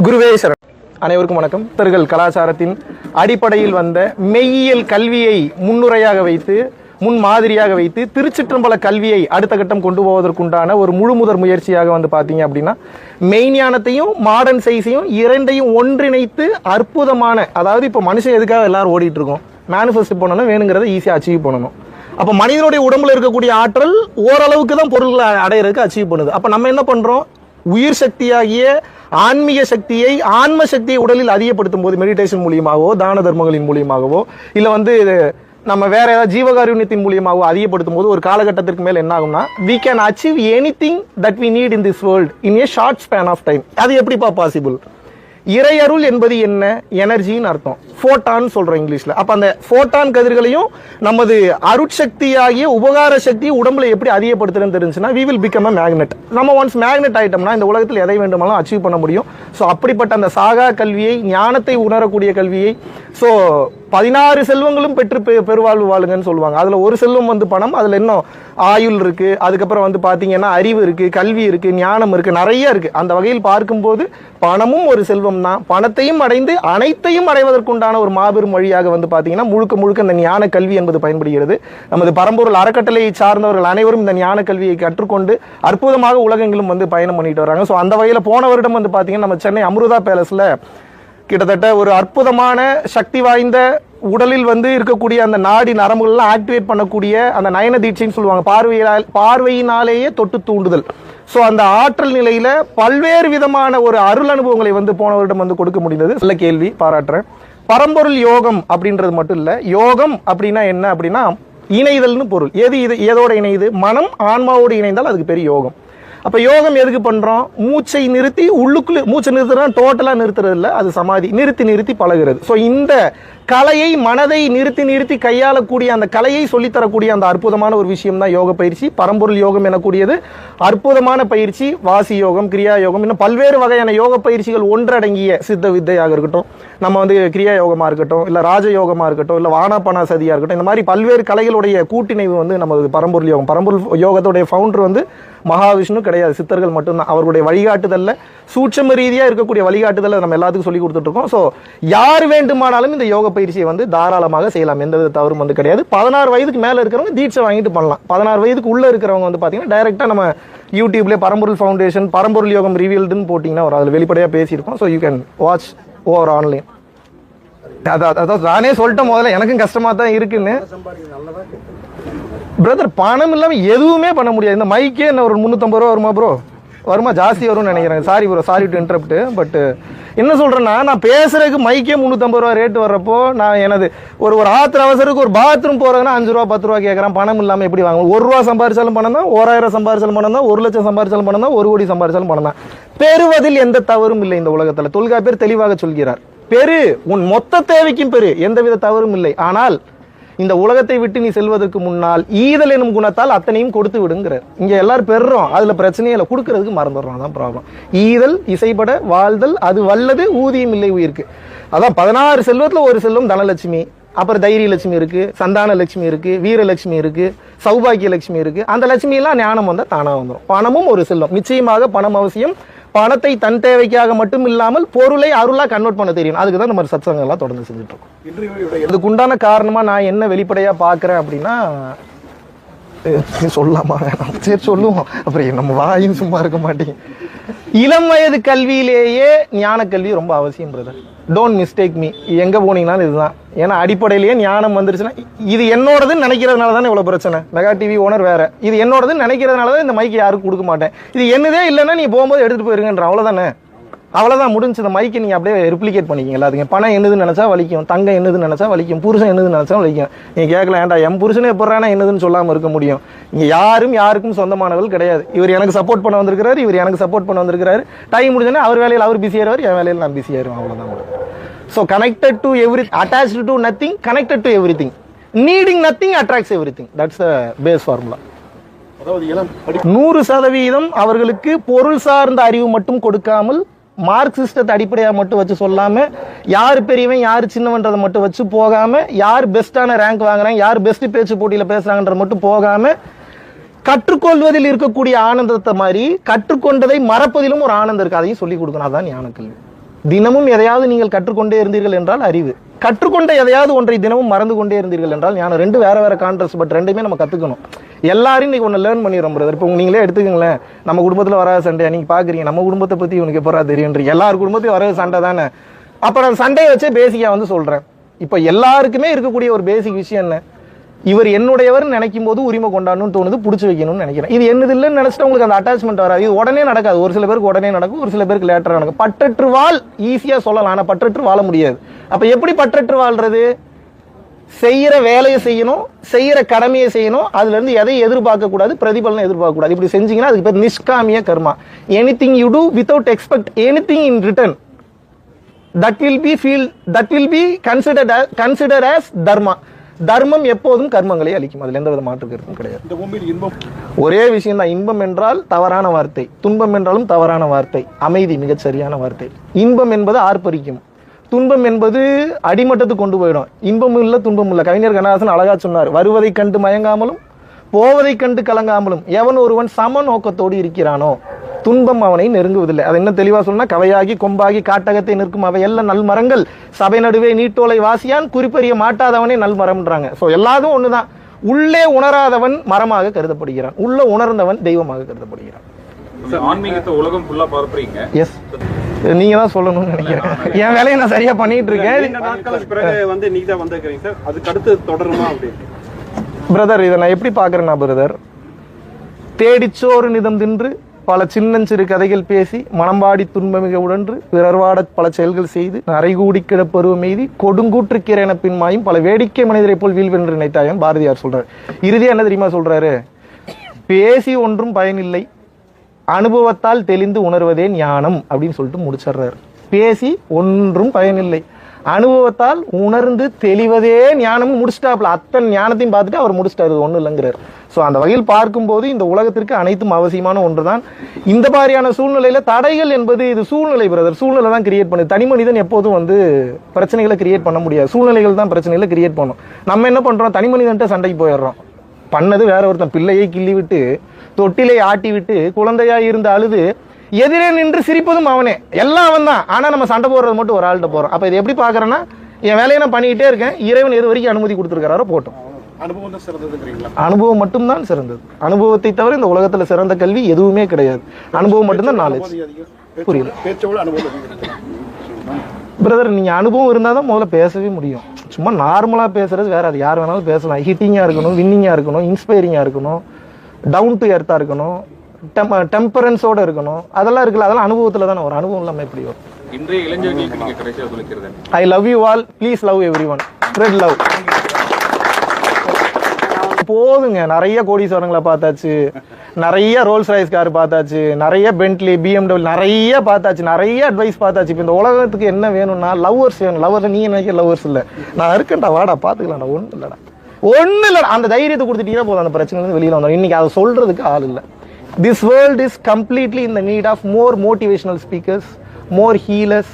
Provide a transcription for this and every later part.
குருவே சரணம். அனைவருக்கும் வணக்கம். சித்தர்கள் கலாச்சாரத்தின் அடிப்படையில் வந்த மெய்யியல் கல்வியை முன்னுரையாக வைத்து முன்மாதிரியாக வைத்து திருச்சிற்றம்பல கல்வியை அடுத்த கட்டம் கொண்டு போவதற்குண்டான ஒரு முழுமுதற் முயற்சியாக வந்து பார்த்தீங்க அப்படின்னா மெய்ஞானத்தையும் மாடர்ன் சயின்ஸையும் இரண்டையும் ஒன்றிணைத்து அற்புதமான, அதாவது இப்போ மனுஷன் எதுக்காக எல்லாரும் ஓடிட்டு இருக்கோம், மேனிஃபெஸ்ட் பண்ணணும், வேணுங்கிறத ஈஸியாக அச்சீவ் பண்ணணும். அப்போ மனிதனுடைய உடம்புல இருக்கக்கூடிய ஆற்றல் ஓரளவுக்கு தான் பொருள்களை அடையிறதுக்கு அச்சீவ் பண்ணுது. அப்போ நம்ம என்ன பண்றோம், உயிர் சக்தியாகிய ஆன்மீக சக்தியை, ஆன்ம சக்தியை உடலில் அதிகப்படுத்தும் போது மெடிடேஷன் மூலியமாகவோ தான தர்மங்களின் மூலியமாகவோ இல்லை நம்ம வேற ஏதாவது ஜீவகாருண்யத்தின் மூலியமாகவோ அதிகப்படுத்தும் போது ஒரு காலகட்டத்திற்கு மேல என்ன ஆகும்னா we can achieve anything that we need in this world in a short span of time. அது எப்படிப்பா பாசிபிள்? இறையருள் என்பது என்ன? எனர்ஜின்னு அர்த்தம். போட்டான் சொல்றோம் இங்கிலீஷ்ல. அப்ப அந்த போட்டான் கதிர்களையும் நமது அருட்சக்தியாகிய உபகார சக்தியை உடம்புல எப்படி அதிகப்படுத்துறதுன்னு தெரிஞ்சுன்னா we will become a magnet. நம்ம ஒன்ஸ் மேக்னெட் ஆயிட்டோம்னா இந்த உலகத்தில் எதை வேண்டுமானாலும் அச்சீவ் பண்ண முடியும். ஸோ அப்படிப்பட்ட அந்த சாகா கல்வியை, ஞானத்தை உணரக்கூடிய கல்வியை, ஸோ 16 செல்வங்களும் பெற்று பெருவாழ்வு வாழுங்கன்னு சொல்லுவாங்க. அதுல ஒரு செல்வம் வந்து பணம், அதுல இன்னும் ஆயுள் இருக்கு, அதுக்கப்புறம் வந்து பாத்தீங்கன்னா அறிவு இருக்கு, கல்வி இருக்கு, ஞானம் இருக்கு, நிறைய இருக்கு. அந்த வகையில் பார்க்கும்போது பணமும் ஒரு செல்வம் தான். பணத்தையும் அடைந்து அனைத்தையும் அடைவதற்குண்டான ஒரு மாபெரும் வழியாக வந்து பாத்தீங்கன்னா முழுக்க இந்த ஞான கல்வி என்பது பயன்படுகிறது. நமது பரம்பொருள் அறக்கட்டளையை சார்ந்தவர்கள் அனைவரும் இந்த ஞான கல்வியை கற்றுக்கொண்டு அற்புதமாக உலகெங்கிலும் வந்து பயணம் பண்ணிட்டு வராங்க. ஸோ அந்த வகையில போன வருடம் வந்து பாத்தீங்கன்னா நம்ம சென்னை அமிர்தா பேலஸ்ல கிட்டத்தட்ட ஒரு அற்புதமான சக்தி வாய்ந்த உடலில் வந்து இருக்கக்கூடிய அந்த நாடி நரம்புகள்லாம் ஆக்டிவேட் பண்ணக்கூடிய அந்த நயன தீட்சைன்னு சொல்லுவாங்க, பார்வையினாலேயே தொட்டு தூண்டுதல். ஸோ அந்த ஆற்றல் நிலையில பல்வேறு விதமான ஒரு அருள் அனுபவங்களை வந்து போன வருடம் வந்து கொடுக்க முடிந்தது. நல்ல கேள்வி, பாராட்டுறேன். பரம்பொருள் யோகம் அப்படின்றது மட்டும் இல்ல, யோகம் அப்படின்னா என்ன அப்படின்னா இணைதல்னு பொருள். எதோட இணையுது? மனம் ஆன்மாவோடு இணைந்தால் அதுக்கு பெரிய யோகம். அப்ப யோகம் எதுக்கு பண்றோம்? மூச்சை நிறுத்தி உள்ளுக்குள்ள மூச்சை நிறுத்துறா, டோட்டலா நிறுத்துறது இல்ல, அது சமாதி, நிறுத்தி பழகிறது. ஸோ இந்த கலையை, மனதை நிறுத்தி கையாளக்கூடிய அந்த கலையை சொல்லித்தரக்கூடிய அந்த அற்புதமான ஒரு விஷயம் தான் யோக பயிற்சி. பரம்பொருள் யோகம் எனக்கூடியது அற்புதமான பயிற்சி. வாசி யோகம், கிரியா யோகம், இன்னும் பல்வேறு வகையான யோக பயிற்சிகள் ஒன்றடங்கிய சித்த வித்தையாக இருக்கட்டும், நம்ம வந்து கிரியா யோகமா இருக்கட்டும், இல்ல ராஜ யோகமா இருக்கட்டும், இல்ல வானாபானா சதியா இருக்கட்டும், இந்த மாதிரி பல்வேறு கலைகளுடைய கூட்டிணைவு வந்து நமது பரம்பொருள் யோகம். பரம்பொருள் யோகத்துடைய ஃபவுண்டர் வந்து மகாவிஷ்ணு கிடையாது, சித்தர்கள் மட்டும்தான். அவர்களுடைய வழிகாட்டுதல்ல, சூட்சம ரீதியா இருக்கக்கூடிய வழிகாட்டுதல்ல நம்ம எல்லாத்துக்கும் சொல்லி கொடுத்துட்டு இருக்கோம். ஸோ யார் வேண்டுமானாலும் இந்த யோக பயிற்சியை வந்து தாராளமாக செய்யலாம், எந்தவித தவறும் வந்து கிடையாது. 16 வயதுக்கு மேல இருக்கிறவங்க தீட்சை வாங்கிட்டு பண்ணலாம். 16 வயதுக்கு உள்ள இருக்கிறவங்க வந்து பாத்தீங்கன்னா டைரக்டா நம்ம யூடியூப்ல பரம்பொருள் ஃபவுண்டேஷன், பரம்பொருள் யோகம் ரிவீல்டுன்னு போட்டீங்கன்னா ஒரு அதில் வெளிப்படையா பேசியிருக்கோம். So you can watch over online. அதாவது நானே சொல்லிட்டேன் முதல்ல, எனக்கும் கஷ்டமா தான் இருக்குன்னு. பிரதர், பணம் இல்லாம எதுவுமே பண்ண முடியாது. இந்த மைக்கே என்ன ஒரு 350 ரூபா வருமா ப்ரோ? வருமா? ஜாஸ்தி வரும்னு நினைக்கிறேன். Sorry bro, sorry to interrupt. But என்ன சொல்றேன்னா, நான் பேசுறதுக்கு மைக்கே 350 ரூபா ரேட் வர்றப்போ நான் எனது ஒரு ஆத்திர அவசரத்துக்கு ஒரு பாத்ரூம் போறதுன்னா 5 ரூபா 10 ரூபா கேட்கறேன். பணம் இல்லாம எப்படி வாங்க? 1 ரூபா சம்பாரிச்சாலும் பணம் தான், 1000 சம்பாரிச்சாலும் பணம் தான், 1 லட்சம் சம்பாரிச்சாலும் பணம் தான், 1 கோடி சம்பாரிச்சாலும் பணம் தான். பெறுவதில் எந்த தவறும் இல்லை இந்த உலகத்துல. தொல்காப்பியர் தெளிவாக சொல்கிறார், பெரு, உன் மொத்த தேவைக்கும் பெரு, எந்தவித தவறும் இல்லை. ஆனால் இந்த உலகத்தை விட்டு நீ செல்வதற்கு முன்னால் ஈதல் எனும் குணத்தால் அத்தனையும் கொடுத்து விடுங்கிறார். இங்க எல்லாரும் பெறுறோம், அதுல பிரச்சனையே இல்லை, கொடுக்கறதுக்கு மறந்துடுறோம், அதான் ப்ராப்ளம். ஈதல் இசைப்பட வாழ்தல் அது வல்லது, ஊதியம் இல்லை உயிருக்கு. அதான் 16 செல்வத்துல ஒரு செல்வம் தனலட்சுமி, அப்புறம் தைரிய லட்சுமி இருக்கு, சந்தான லட்சுமி இருக்கு, வீரலட்சுமி இருக்கு, சௌபாகிய லட்சுமி இருக்கு. அந்த லட்சுமி எல்லாம் ஞானம் வந்தா தானா வந்துடும். பணமும் ஒரு செல்வம், நிச்சயமாக பணம் அவசியம். பணத்தை தன் தேவைக்காக மட்டும் இல்லாமல் பொருளை அருளா கன்வெர்ட் பண்ண தெரியும். அதுக்கு தான் நம்ம சத்சங்கம் எல்லாம் தொடர்ந்து செஞ்சுட்டு இருக்கோம். அதுக்கு உண்டான காரணமா நான் என்ன வெளிப்படையா பாக்குறேன் அப்படின்னா, சொல்லலாமா வேணாம்? சரி சொல்லுவோம், அப்புறம் நம்ம வாயும் சும்மா இருக்க மாட்டேங்க. இளம் வயது கல்வியிலேயே ஞான கல்வி ரொம்ப அவசியம் பிரதர். டோன்ட் மிஸ்டேக் மீ, எங்க போனீங்கன்னாலும் இதுதான். ஏன்னா அடிப்படையிலேயே ஞானம் வந்துருச்சுன்னா, இது என்னோடதுன்னு நினைக்கிறதுனால தானே இவ்வளவு பிரச்சனை. மெகா டிவி ஓனர் வேற, இது என்னோடதுன்னு நினைக்கிறதுனால தான் இந்த மைக்கு யாருக்கும் கொடுக்க மாட்டேன். இது என்னதே இல்லைன்னா நீ போகும்போது எடுத்துட்டு போயிருங்கன்ற, அவ்வளவுதானே. அவ்வளவுதான் முடிஞ்சு. இந்த மைக்கை நீங்க அப்படியே ரிப்ளிகேட் பண்ணிக்கிங்க எல்லாத்துக்கும். பணம் என்னதுன்னு நினைச்சா வலிக்கும், தங்கம் என்னதுன்னு நினைச்சா வலிக்கும், புருஷன் என்னதுன்னு நினைச்சா வலிக்கும். நீங்க கேட்கலாம், ஏன்டா என் புருஷனே எப்பறானா என்னதுன்னு சொல்லாம இருக்க முடியும்? இங்க யாருக்கும் சொந்தமானவர்கள் கிடையாது. இவர் எனக்கு சப்போர்ட் பண்ண வந்திருக்கிறாரு, இவர் எனக்கு சப்போர்ட் பண்ண வந்திருக்கிறாரு. டைம் முடிஞ்சோன்னா அவர் வேலையில் அவர் பிஸி ஆயிருவார், என் வேலையில் நான் பிஸி ஆயிருவேன், அவ்வளவுதான். So connected to everything, attached to nothing, connected to everything, needing nothing attracts everything. That's the base formula. 100% அவர்களுக்கு பொருள் சார்ந்த அறிவு மட்டும் கொடுக்காமல், மார்க்சிஸ்டத்தை அடிப்படையாக மட்டும் வச்சு சொல்லாம, யார் பெரியவன் யார் சின்னவன்றதை மட்டும் வச்சு போகாம, யார் பெஸ்டான ரேங்க் வாங்குறாங்க, யார் பெஸ்ட் பேச்சு போட்டியில பேசுறாங்கன்றது மட்டும் போகாம, கற்றுக்கொள்வதில் இருக்கக்கூடிய ஆனந்தத்தை மாதிரி கற்றுக்கொண்டதை மறப்பதிலும் ஒரு ஆனந்தம் இருக்கு, அதையும் சொல்லிக் கொடுக்கணும். அதான் ஞான கல்வி. தினமும் எதையாவது நீங்கள் கற்றுக்கொண்டே இருந்தீர்கள் என்றால் அறிவு, கற்றுக்கொண்ட எதையாவது ஒன்றை தினமும் மறந்து கொண்டே இருந்தீர்கள் என்றால் ஞானம். ரெண்டு வேற வேற கான்ட்ராஸ்ட், பட் ரெண்டுமே நம்ம கத்துக்கணும். எல்லாரும் இன்னைக்கு ஒன்று லேர்ன் பண்ணிடுறோம் பிரதர். இப்போ நீங்களே எடுத்துக்கங்களேன், நம்ம குடும்பத்தில் வராத சண்டை நீங்க பாக்குறீங்க, நம்ம குடும்பத்தை பத்தி உனக்கு எப்பறா தெரியுன்றீங்க. எல்லாரும் குடும்பத்தையும் வராத சண்டை தானே. அப்ப நான் சண்டையை வச்சே பேசிக்கா வந்து சொல்றேன். இப்ப எல்லாருக்குமே இருக்கக்கூடிய ஒரு பேசிக் விஷயம் என்ன, இவர் என்னுடையவர் நினைக்கும் போது உரிமை கொண்டாடணும்னு தோணுது, பிடிச்சி வைக்கணும்னு நினைக்கிறேன். இது என்னது இல்லைன்னு நினைச்சிட்டு உங்களுக்கு அந்த அட்டாச்மெண்ட் வராது. இது உடனே நடக்காது. ஒரு சில பேருக்கு உடனே நடக்கும், ஒரு சில பேருக்கு லேட்டரா நடக்கும். பற்றற்று வாழ் ஈஸியா சொல்லலாம், ஆனா பற்றற்று வாழ முடியாது. அப்ப எப்படி பற்றற்று வாழ்றது? செய்யற வேலையை செய்யணும், செய்யற கடமையை செய்யணும், அதுல இருந்து எதை எதிர்பார்க்க கூடாது, பிரதிபலனை எதிர்பார்க்க கூடாது. இப்படி செஞ்சீங்கன்னா அதுக்கு பேர் நிஷ்காமிய கர்மா. Anything you do without expect anything in return, that will be considered as dharma. தர்மம் எப்போதும் கர்மங்களை அளிக்கும், அதுல எந்த வித மாற்று கருத்தும் கிடையாது. ஒரே விஷயம் தான், இன்பம் என்றால் தவறான வார்த்தை, துன்பம் என்றாலும் தவறான வார்த்தை, அமைதி மிகச் சரியான வார்த்தை. இன்பம் என்பது ஆர்ப்பரிக்கும், துன்பம் என்பது அடிமட்டத்துக்கு கொண்டு போயிடும். இன்பமும் இல்லை துன்பமும் இல்லை. கவிஞர் கண்ணதாசன் அழகா சொன்னார், வருவதை கண்டு மயங்காமலும் போவதை கண்டு கலங்காமலும் எவன் ஒருவன் சம நோக்கத்தோடு இருக்கிறானோ துன்பம் அவனை நெருங்குவதில்லை. அது என்ன தெளிவா சொன்னா, கவையாகி கொம்பாகி காட்டகத்தை நிற்கும் அவை எல்லாம் நல் மரங்கள், சபை நடுவே நீட்டோலை வாசியான், குறிப்பறிய மாட்டாதவனே நல் மரம்ன்றாங்க. ஸோ எல்லாரும் ஒண்ணுதான். உள்ளே உணராதவன் மரமாக கருதப்படுகிறான், உள்ள உணர்ந்தவன் தெய்வமாக கருதப்படுகிறான். ஆன்மீகத்தை உலகம் ஃபுல்லா பரப்புறீங்க. எஸ், நீங்க தான் சொல்லணும்னு நினைக்கிறேன். என் வேலையை நான் சரியா பண்ணிட்டு இருக்கேன். அதுக்கு அடுத்து தொடருமா அப்படின்னு பிரதர், இதை நான் எப்படி பாக்குறேன்னா பிரதர், தேடிச்சோறு நிதம் தின்று பல சின்னஞ்சிறு கதைகள் பேசி மனம்பாடி துன்பமிக உடன்று பிறர்வாட பல செயல்கள் செய்து அரைகூடி கிடப்பருவம் எய்தி கொடுங்கூற்றுக்கிறேன பின்மாயும் பல வேடிக்கை மனிதரை போல் வீழ்வென்று நினைத்தாயம் பாரதியார் சொல்றாரு. இறுதியா என்ன தெரியுமா சொல்றாரு, பேசி ஒன்றும் பயனில்லை, அனுபவத்தால் தெளிந்து உணர்வதே ஞானம் அப்படின்னு சொல்லிட்டு முடிச்சிடுறாரு. பேசி ஒன்றும் பயனில்லை, அனுபவத்தால் உணர்ந்து தெளிவதே ஞானம் முடிச்சிட்டாப்ல. அத்தனை ஞானத்தையும் பார்த்துட்டு அவர் முடிச்சிட்டாரு, ஒன்றும் இல்லைங்கிறார். ஸோ அந்த வகையில் பார்க்கும்போது இந்த உலகத்திற்கு அனைத்தும் அவசியமான ஒன்றுதான். இந்த மாதிரியான சூழ்நிலையில தடைகள் என்பது இது சூழ்நிலை பிரதர், சூழ்நிலை தான் கிரியேட் பண்ணுது. தனி மனிதன் எப்போதும் வந்து பிரச்சனைகளை கிரியேட் பண்ண முடியாது, சூழ்நிலைகள் தான் பிரச்சனைகளை கிரியேட் பண்ணும். நம்ம என்ன பண்றோம், தனி மனிதன்ட்ட சண்டைக்கு போயிடுறோம். பண்ணது வேற ஒருத்தன், பிள்ளையை கிள்ளி விட்டு தொட்டிலை ஆட்டி விட்டு குழந்தையா இருந்து அழுது எதிரே நின்று சிரிப்பதும் அவனே, எல்லாம் அவன் தான். ஆனா நம்ம சண்டை போடுறது மட்டும் ஒரு ஆள்கிட்ட போறோம். அப்ப இது எப்படி பாக்குறேன்னா, என் வேலையை நான் பண்ணிக்கிட்டே இருக்கேன், இறைவன் எது வரைக்கும் அனுமதி கொடுத்துருக்காரோ போட்டோம். அனுபவம் மட்டும்தான் சிறந்தது. அனுபவத்தை தவிர இந்த உலகத்துல சிறந்த கல்வி எதுவுமே கிடையாது. அனுபவம் மட்டும்தான் நாலேஜ். புரியல பிரதர், நீங்க அனுபவம் இருந்தாதான் முதல்ல பேசவே முடியும். சும்மா நார்மலா பேசுறது வேற, அது யார் வேணாலும் பேசலாம். ஹிட்டிங்கா இருக்கணும், வின்னிங்கா இருக்கணும், இன்ஸ்பைரிங்கா இருக்கணும், டவுன் டு எர்த்தா இருக்கணும், டெம்பரன்ஸோட இருக்கணும். அதெல்லாம் இருக்குல்ல, அதெல்லாம் அனுபவத்துல தானே ஒரு அனுபவம் இல்லாம எப்படி வரும். இன்றைய இளைஞர்களுக்கு நீங்க கடைசியா சொல்லிக்கிறது, I love you all, please love everyone, spread love. போதுங்க, நிறைய கோடீஸ்வரங்களை பார்த்தாச்சு, நிறைய ரோல்ஸ் ராய்ஸ் கார் பார்த்தாச்சு, நிறைய பென்ட்லி BMW நிறைய பார்த்தாச்சு, நிறைய அட்வைஸ் பார்த்தாச்சு. இப்போ இந்த உலகத்துக்கு என்ன வேணும்னா லவ்வர்ஸ் வேணும். லவ்வர்ஸ் நீங்க நினைக்கிற லவ்வர்ஸ் இல்லை, நான் இருக்கேன்டா, வாடா பாத்துக்கலாம்டா, ஒன்றும் இல்லடா, அந்த தைரியத்தை கொடுத்துட்டீங்கன்னா போதும், அந்த பிரச்சனை வெளியில வந்தோம். இன்னைக்கு அதை சொல்றதுக்கு ஆள் இல்லை. This world is completely in the need of more motivational speakers, more healers,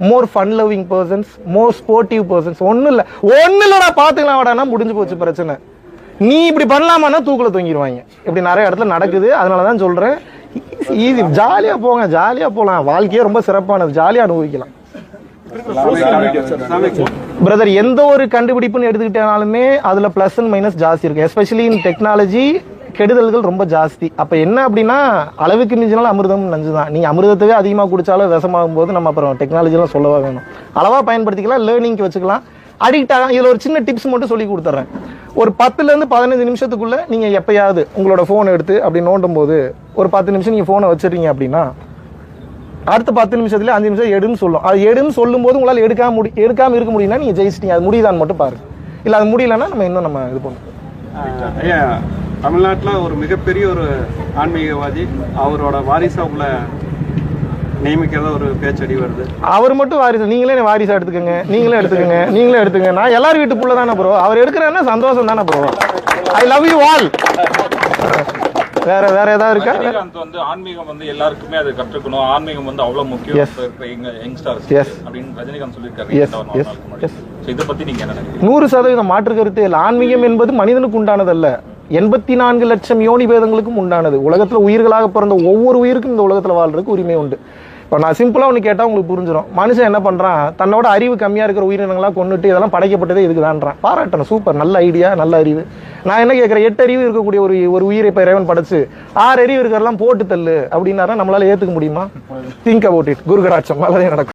more fun-loving persons, more sportive persons. ஒன்னும் இல்லடா பாத்துக்கலாம் வாடானா முடிஞ்சு போச்சு பிரச்சனை. நீ இப்படி பண்ணலாமான்னா தூக்குல தொங்கிடுவாங்க. இப்படி நிறைய இடத்துல நடக்குது. அதனாலதான் சொல்றேன், ஈஸி, ஜாலியா போங்க, ஜாலியா போலாம். வாழ்க்கையே ரொம்ப சிறப்பானது, ஜாலியா அனுபவிக்கலாம். பிரதர், எந்த ஒரு கண்டுபிடிப்புன்னு எடுத்துக்கிட்டாலுமே அதுல பிளஸ் அண்ட் மைனஸ் ஜாஸ்தி இருக்கு. எஸ்பெஷலி இன் டெக்னாலஜி கெடுதல்கள் ரொம்ப ஜாஸ்தி. அப்ப என்ன அப்படின்னா, அளவுக்கு மிஞ்சினாலும் அமிர்தம் நஞ்சுதான். நீங்க அமிர்தத்தவே அதிகமாக குடிச்சாலும் விஷமாகும் போது நம்ம அப்புறம் டெக்னாலஜிலாம் சொல்லவா வேணும். அளவா பயன்படுத்திக்கலாம், லேர்னிங்க்கு வச்சுக்கலாம். அடிக்ட் ஆகும். இதுல ஒரு சின்ன டிப்ஸ் மட்டும் சொல்லி கொடுத்துறேன். ஒரு 10ல இருந்து 15 நிமிஷத்துக்குள்ள நீங்க எப்பயாவது உங்களோட போன் எடுத்து அப்படி நோண்டும் போது ஒரு 10 நிமிஷம் நீங்க போனை வச்சிருக்கீங்க அப்படின்னா, அடுத்த 10 நிமிஷத்துல 5 நிமிஷம் எடுன்னு சொல்லும். அது எடுன்னு சொல்லும் போது உங்களால் எடுக்காம இருக்க முடியும்னா நீங்க ஜெயிச்சிட்டீங்க. அது முடியுதான்னு மட்டும் பாருங்க. இல்ல அது முடியலன்னா நம்ம இன்னும் நம்ம இது பண்ணுவோம். ஐயா, தமிழ்நாட்டில் ஒரு மிகப்பெரிய ஒரு ஆன்மீகவாதி, அவரோட வாரிசா உள்ள நியமிக்கிறத ஒரு பேச்சடி வருது. அவர் மட்டும் வாரிசு, நீங்களே வாரிசா எடுத்துக்கங்க, நீங்களே எடுத்துக்கங்க. நான் எல்லாரும் வீட்டு புள்ள தானே ப்ரோ, அவர் எடுக்கிறேன்னா சந்தோஷம் தானே bro. I love you all. வேற ஏதாவது இருக்கா? ரஜினிகாந்த் வந்து ஆன்மீகம் வந்து எல்லாருக்குமே அதை கற்றுக்கணும், ஆன்மீகம் வந்து அவ்வளவு முக்கியம் யங்ஸ்டர்ஸ் அப்படின்னு ரஜினிகாந்த் சொல்லியிருக்காரு. இதை பத்தி நீங்க என்ன நினைக்கிறீங்க? 100% மாற்று கருத்து இல்லை. ஆன்மீகம் என்பது மனிதனுக்கு உண்டானதல்ல, 84 லட்சம் யோனி பேதங்களுக்கும் உண்டானது. உலகத்துல உயிர்களாக பிறந்த ஒவ்வொரு உயிருக்கும் இந்த உலகத்துல வாழ்றதுக்கு உரிமை உண்டு. இப்போ நான் சிம்பிளா ஒன்று கேட்டா உங்களுக்கு புரிஞ்சிடும். மனுஷன் என்ன பண்றான், தன்னோட அறிவு கம்மியா இருக்கிற உயிரினங்களா கொண்டுட்டு இதெல்லாம் படைக்கப்பட்டதே இதுக்குதான்றான். பாராட்டணும், சூப்பர், நல்ல ஐடியா, நல்ல அறிவு. நான் என்ன கேட்கிறேன், 8 அறிவு இருக்கக்கூடிய ஒரு உயிரை இப்ப இறைவன் படைச்சு 6 அறிவு இருக்கிறதெல்லாம் போட்டு தள்ளு அப்படின்னாரா நம்மளால ஏத்துக்க முடியுமா? Think about it. குருகடாட்சம் நல்லதே நடக்கும்.